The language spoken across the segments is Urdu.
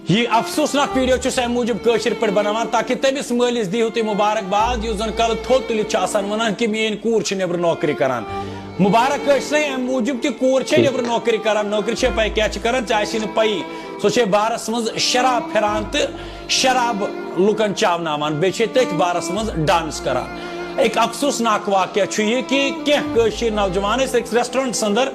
یہ افسوسناک ویڈیو چھ ام موجب کاشر پہ بناوان تاکہ تمس مالس دیو تھی مبارکباد یس زن کل تھوت تلت ونان کہ میری کور نبر نوکری کران مبارک ام موجب کہ کور نبر نوکری کران نوکری پی کیا کران ژے پی سو بارس مز شراب پھران تو شراب لکن چاوناوان بیٚیہِ چھِ تٔتھۍ بارس مز ڈانس کران ایک افسوسناک واقعہ یہ کہ کینٛہہ نوجوان أکِس ریسٹورنٹس اندر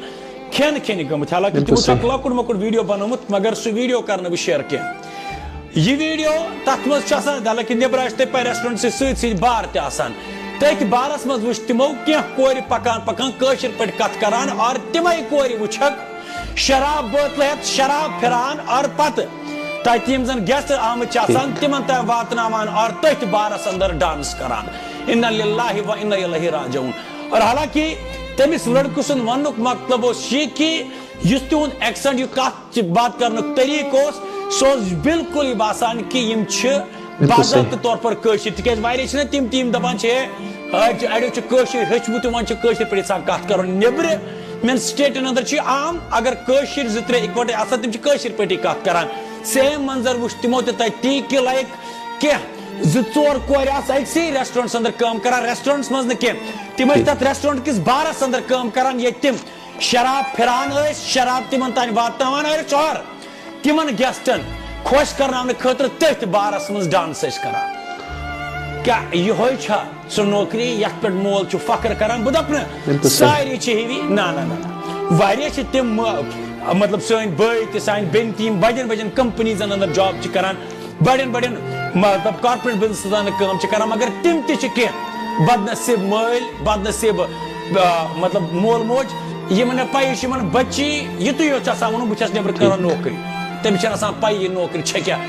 کھین کھینہِ گٔمٕتۍ حالانکہ تمو چھُ لۄکُٹ مۄکُٹ ویڈیو بنومُت مگر سُہ ویڈیو کرنہٕ بہٕ شیر کینٛہہ یہ ویڈیو تتھ مز چھُ آسان حالانکہ نیبر آسہِ تۄہہِ پاے ریسٹورنٹ سۭتۍ سۭتۍ بار تہِ آسان تٔتھۍ بارس مز وٕچھ تمو کینٛہہ کورِ پکان پکان کٲشِر پٲٹھۍ کتھ کران اور تِمے کورِ وٕچھکھ شراب بٲتلہٕ ہٮ۪تھ شراب پھران اور پتہٕ تتہِ یِم زن گیسٹ آمٕتۍ چھِ آسان تِمن تام واتناوان اور تٔتھۍ بارس اندر ڈانس کران انا للہ و انا الیہ راجعون اور حالانکہ تمس لڑکہ سن ونک مطلب یہ کہ اس تہد ایکسنٹ یہ کت بات کرنک طریقہ سو بالکل یہ باسان کہ باضابطہ طور پر کٲشِر تکیاز واریاہ چھِ تِم دپان اڑیو کٲشِر ہیٚچھمُت وۄنۍ چھِ کٲشِر پٲٹھۍ یژھان کتھ کرُن نیبرٕ مین سٹیٹن اندر چھِ عام اگر کٲشِر زٕ ترٛےٚ اِکوٹے آسان تِم چھِ کٲشِر پٲٹھی کتھ کران سیم منظر وٕچھ تِمو تہِ تتہِ تی کہ لایک کینٛہہ زٕ ژور کورِ آسہٕ أکسٕے ریسٹورنٹس اندر کٲم کران ریسٹورنٹس منٛز نہٕ کینٛہہ تِم ٲسۍ تتھ ریسٹورنٹ کِس بارس اندر کٲم کران ییٚتہِ تِم شراب پھران ٲسۍ شراب تِمن تانۍ واتناوان ٲسۍ اور تِمن گیسٹن خۄش کرناونہٕ خٲطرٕ تٔتھۍ بارس منٛز ڈانس ٲسۍ کران کیاہ یِہوے چھا سۄ نوکری یتھ پٮ۪ٹھ مول چھُ فخر کران بہٕ دپہٕ نہٕ ساری چھِ ہِوی نہ واریاہ چھِ تِم مطلب سٲنۍ بٲے تہِ سانہِ بیٚنہِ تہِ یِم بڑٮ۪ن بڑٮ۪ن کمپنیٖزن اندر جاب چھِ کران بڑٮ۪ن بڑٮ۪ن مطلب کارپوریٹ بزنس اندر کٲم چھِ کران مگر تِم تہِ چھِ کینٛہہ بدنصیٖب مٲلۍ بدنصیٖب مطلب مول موج یِمن نہٕ پَیی چھِ یِمن بچی یِتُے یوت چھُ آسان وَنُن بہٕ چھَس نیبرٕ کران نوکری تٔمِس چھَنہٕ آسان پَیی یہِ نوکری چھےٚ کیٛاہ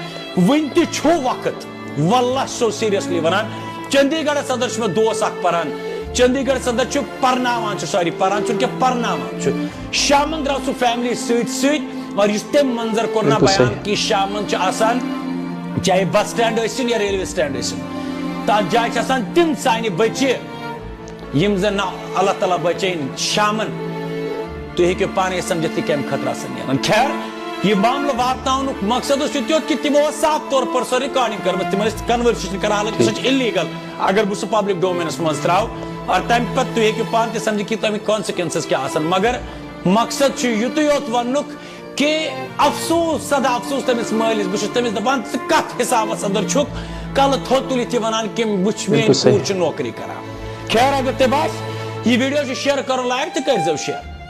وٕنہِ تہِ چھُ وقت واللہ سو سیٖریسلی وَنان چندی گڑھس اندر چھُ مےٚ دوس اکھ پران چندی گڑھس اندر چھُ پرناوان چھُ ساری پران چھُنہٕ کینٛہہ پرناوان چھُ شامن درٛاو سُہ فیملی سۭتۍ سۭتۍ اور یُس تٔمۍ منظر کوٚر نا بیان کہِ شامن چھُ آسان چاہے بس سٹینڈ ٲسِن یا ریلوے سٹینڈ ٲسِن تتھ جایہِ چھِ آسان تِم سانہِ بچہِ یِم زن اللہ تعالیٰ بچٲیِن شامن تُہۍ ہیٚکِو پانے سمجھِتھ کہِ کمہِ خٲطرٕ آسان نیران خیر یہ معاملہٕ واتناونُک مقصد اوس یہِ تیُتھ کہِ تِمو ٲس صاف طور پر سۄ رِکاڈِنگ کٔرمٕژ تِمن ٲسۍ کنورسیشن کران حالانکہ سۄ چھِ اِلیٖگل اگر بہٕ سُہ پبلک ڈومینس منٛز تراو اور تمہِ پتہٕ تُہۍ ہیٚکِو پانہٕ تہِ سمجھِتھ کہِ تمیُک کانسِکوینسز کیٛاہ آسان مگر مقصد چھُ یُتُے یوت وننُک کہ افسوس سدا افسوس تمس مالس بہٕ چھُس تٔمِس دپان ژٕ کتھ حسابس اندر چھُکھ کلہٕ تھوٚد تُلِتھ یہِ ونان کہ وٕچھ میٲنۍ کوٗر چھِ نوکری کران خیر اگر تۄہہِ باسہِ یہ ویڈیو چھُ شیر کرُن لایق تہٕ کٔرۍزیو شیر